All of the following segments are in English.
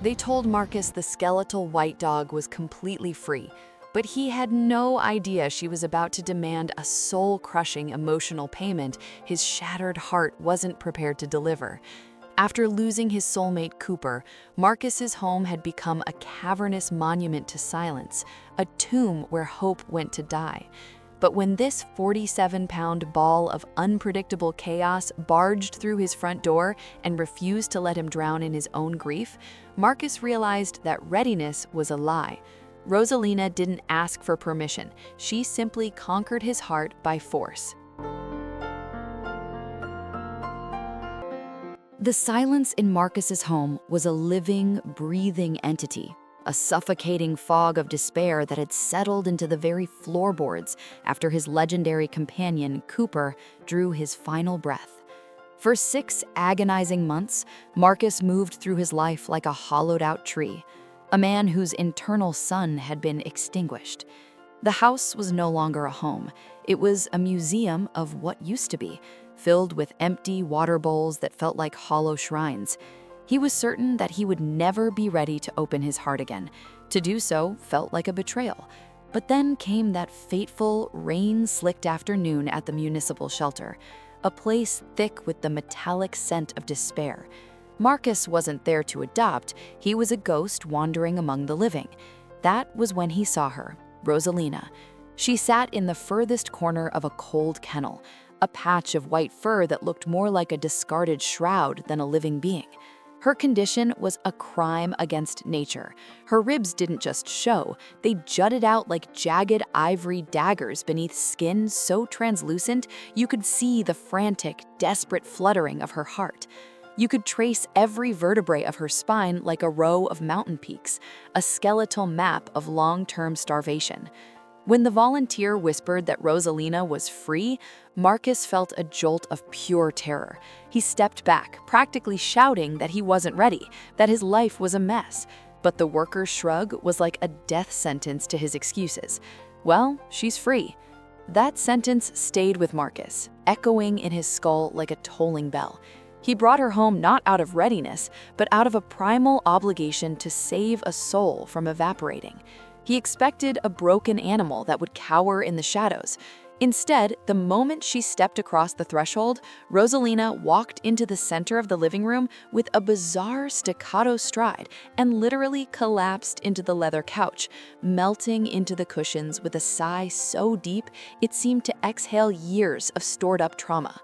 They told Marcus the skeletal white dog was completely free, but he had no idea she was about to demand a soul-crushing emotional payment his shattered heart wasn't prepared to deliver. After losing his soulmate Cooper, Marcus's home had become a cavernous monument to silence, a tomb where hope went to die. But when this 47-pound ball of unpredictable chaos barged through his front door and refused to let him drown in his own grief, Marcus realized that readiness was a lie. Roselina didn't ask for permission. She simply conquered his heart by force. The silence in Marcus's home was a living, breathing entity, a suffocating fog of despair that had settled into the very floorboards after his legendary companion, Cooper, drew his final breath. For 6 agonizing months, Marcus moved through his life like a hollowed-out tree, a man whose internal sun had been extinguished. The house was no longer a home. It was a museum of what used to be, filled with empty water bowls that felt like hollow shrines. He was certain that he would never be ready to open his heart again. To do so felt like a betrayal. But then came that fateful, rain-slicked afternoon at the municipal shelter, a place thick with the metallic scent of despair. Marcus wasn't there to adopt, he was a ghost wandering among the living. That was when he saw her, Roselina. She sat in the furthest corner of a cold kennel, a patch of white fur that looked more like a discarded shroud than a living being. Her condition was a crime against nature. Her ribs didn't just show, they jutted out like jagged ivory daggers beneath skin so translucent you could see the frantic, desperate fluttering of her heart. You could trace every vertebrae of her spine like a row of mountain peaks, a skeletal map of long-term starvation. When the volunteer whispered that Roselina was free, Marcus felt a jolt of pure terror. He stepped back, practically shouting that he wasn't ready, that his life was a mess. But the worker's shrug was like a death sentence to his excuses. Well, she's free. That sentence stayed with Marcus, echoing in his skull like a tolling bell. He brought her home not out of readiness, but out of a primal obligation to save a soul from evaporating. He expected a broken animal that would cower in the shadows. Instead, the moment she stepped across the threshold, Roselina walked into the center of the living room with a bizarre staccato stride and literally collapsed into the leather couch, melting into the cushions with a sigh so deep it seemed to exhale years of stored-up trauma.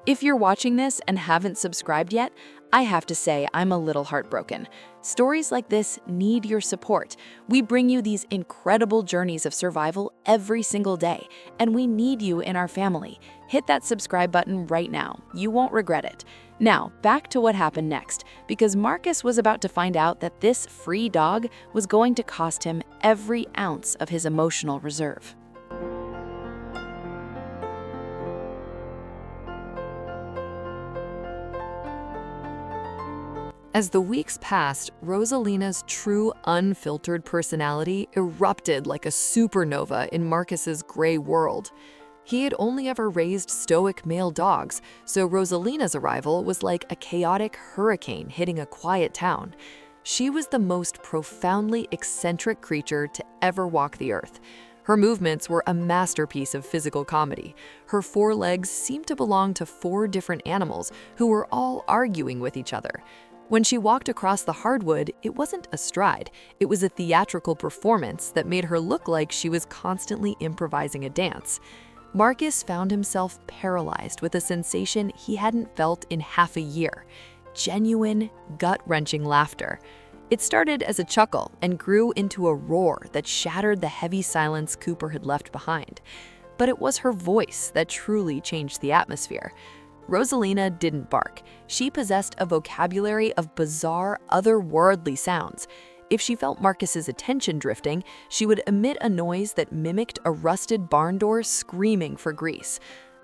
If you're watching this and haven't subscribed yet, I have to say I'm a little heartbroken. Stories like this need your support. We bring you these incredible journeys of survival every single day, and we need you in our family. Hit that subscribe button right now. You won't regret it. Now, back to what happened next, because Marcus was about to find out that this free dog was going to cost him every ounce of his emotional reserve. As the weeks passed, Roselina's true, unfiltered personality erupted like a supernova in Marcus's gray world. He had only ever raised stoic male dogs, so Roselina's arrival was like a chaotic hurricane hitting a quiet town. She was the most profoundly eccentric creature to ever walk the earth. Her movements were a masterpiece of physical comedy. Her 4 legs seemed to belong to 4 different animals who were all arguing with each other. When she walked across the hardwood, it wasn't a stride. It was a theatrical performance that made her look like she was constantly improvising a dance. Marcus found himself paralyzed with a sensation he hadn't felt in half a year: genuine, gut-wrenching laughter. It started as a chuckle and grew into a roar that shattered the heavy silence Cooper had left behind. But it was her voice that truly changed the atmosphere. Roselina didn't bark. She possessed a vocabulary of bizarre, otherworldly sounds. If she felt Marcus's attention drifting, she would emit a noise that mimicked a rusted barn door screaming for grease.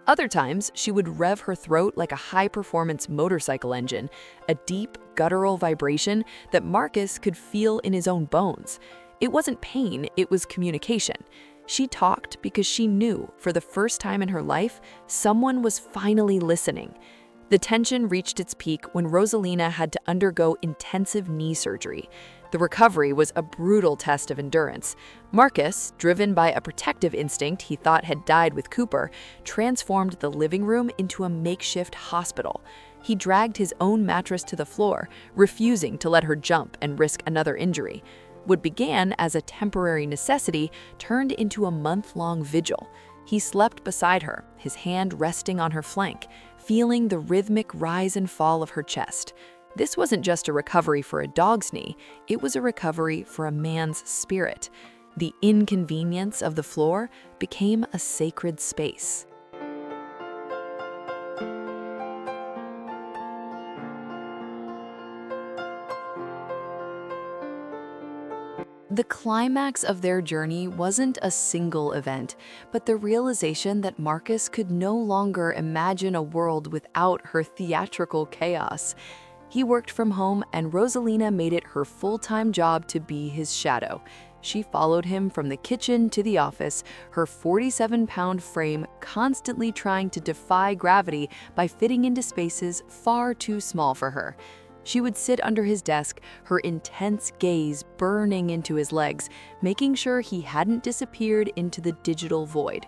Other times, she would rev her throat like a high-performance motorcycle engine, a deep, guttural vibration that Marcus could feel in his own bones. It wasn't pain, it was communication. She talked because she knew, for the first time in her life, someone was finally listening. The tension reached its peak when Roselina had to undergo intensive knee surgery. The recovery was a brutal test of endurance. Marcus, driven by a protective instinct he thought had died with Cooper, transformed the living room into a makeshift hospital. He dragged his own mattress to the floor, refusing to let her jump and risk another injury. What began as a temporary necessity turned into a month-long vigil. He slept beside her, his hand resting on her flank, feeling the rhythmic rise and fall of her chest. This wasn't just a recovery for a dog's knee, it was a recovery for a man's spirit. The inconvenience of the floor became a sacred space. The climax of their journey wasn't a single event, but the realization that Marcus could no longer imagine a world without her theatrical chaos. He worked from home, and Roselina made it her full-time job to be his shadow. She followed him from the kitchen to the office, her 47-pound frame constantly trying to defy gravity by fitting into spaces far too small for her. She would sit under his desk, her intense gaze burning into his legs, making sure he hadn't disappeared into the digital void.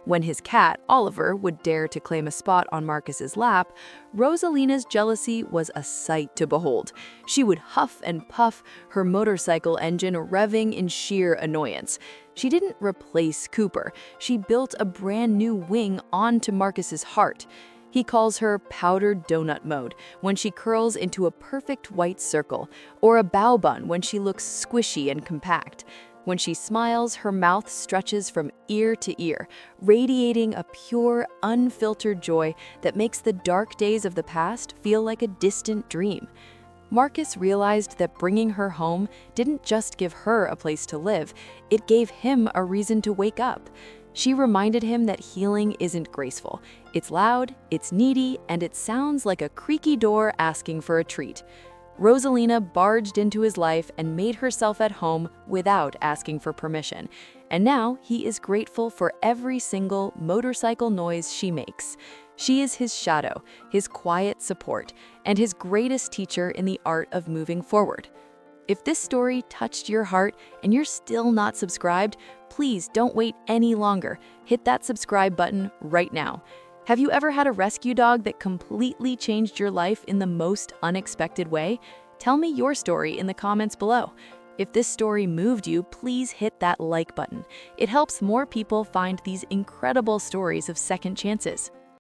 When his cat, Oliver, would dare to claim a spot on Marcus's lap, Roselina's jealousy was a sight to behold. She would huff and puff, her motorcycle engine revving in sheer annoyance. She didn't replace Cooper, she built a brand new wing onto Marcus's heart. He calls her powdered donut mode when she curls into a perfect white circle, or a bow bun when she looks squishy and compact. When she smiles, her mouth stretches from ear to ear, radiating a pure, unfiltered joy that makes the dark days of the past feel like a distant dream. Marcus realized that bringing her home didn't just give her a place to live, it gave him a reason to wake up. She reminded him that healing isn't graceful. It's loud, it's needy, and it sounds like a creaky door asking for a treat. Roselina barged into his life and made herself at home without asking for permission. And now he is grateful for every single motorcycle noise she makes. She is his shadow, his quiet support, and his greatest teacher in the art of moving forward. If this story touched your heart and you're still not subscribed, please don't wait any longer. Hit that subscribe button right now. Have you ever had a rescue dog that completely changed your life in the most unexpected way? Tell me your story in the comments below. If this story moved you, please hit that like button. It helps more people find these incredible stories of second chances.